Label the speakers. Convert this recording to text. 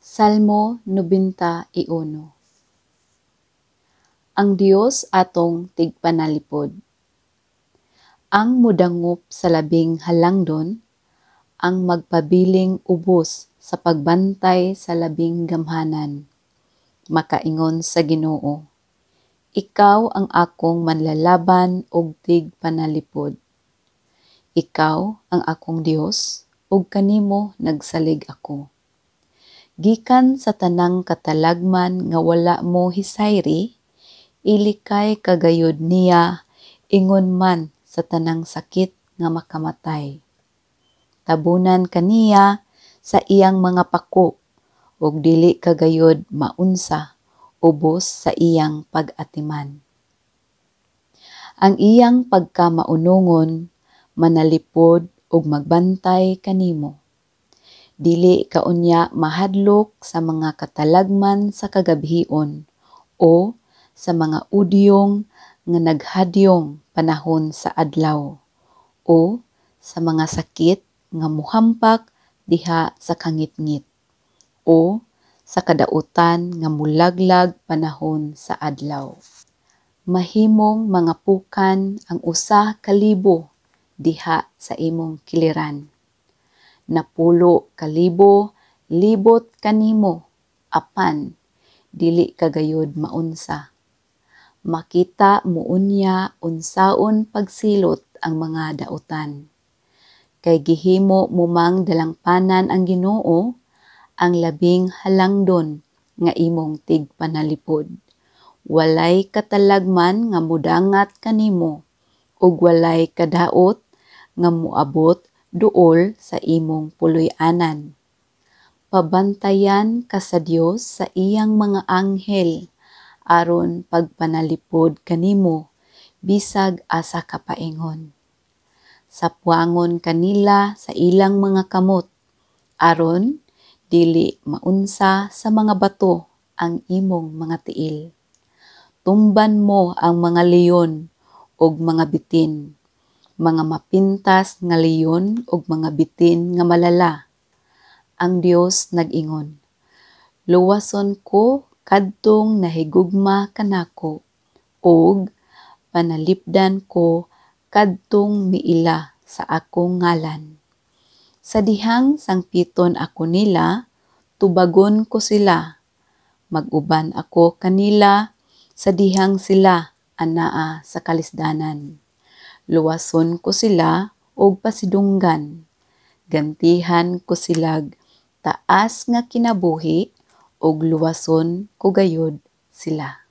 Speaker 1: Salmo 91. Ang Dios atong tigpanalipod. Ang mudangup sa labing halangdon, ang magpabiling ubos sa pagbantay sa labing gamhanan. Makaingon sa Ginoo, ikaw ang akong manlalaban og tigpanalipod. Ikaw ang akong Dios, ug kanimo nagsalig ako. Gikan sa tanang katalagman nga wala mo hisayri, ilikay kagayod niya, ingon man sa tanang sakit nga makamatay. Tabunan kaniya sa iyang mga pako, ug dili kagayod maunsa, ubos sa iyang pag-atiman. Ang iyang pagkamaunongon, manalipod ug magbantay kanimo. Dili kaunya mahadlok sa mga katalagman sa kagabhion o sa mga udyong nga naghadyong panahon sa adlaw o sa mga sakit nga muhampak diha sa kangitngit o sa kadautan nga mulaglag panahon sa adlaw. Mahimong mga pukan ang usa ka libo diha sa imong kiliran. Napulo ka libo, libot kanimo, apan, dili kagayod maunsa. Makita muunya unsaon pagsilot ang mga dautan. Kay gihimo mumang dalangpanan ang Ginoo, ang labing halangdon nga imong tigpanalipod. Walay katalagman nga mudangat kanimo, ug walay kadaot nga muabot duol sa imong puloy-anan. Pabantayan ka sa Dios sa iyang mga anghel aron pagpanalipod kanimo bisag asa ka paingon. Sapuangon kanila sa ilang mga kamot aron dili maunsa sa mga bato ang imong mga tiil. Tumban mo ang mga leyon ug mga bitin, mga mapintas nga leyon ug mga bitin nga malala. Ang Dios nag-ingon, luwason ko kadtong nahigugma kanako, ug panalipdan ko kadtong miila sa akong ngalan. Sa dihang sangpiton ako nila, tubagon ko sila. Mag-uban ako kanila sa dihang sila anaa sa kalisdanan. Luwason ko sila og pasidunggan. Gantihan ko silag taas nga kinabuhi og luwason ko gayod sila.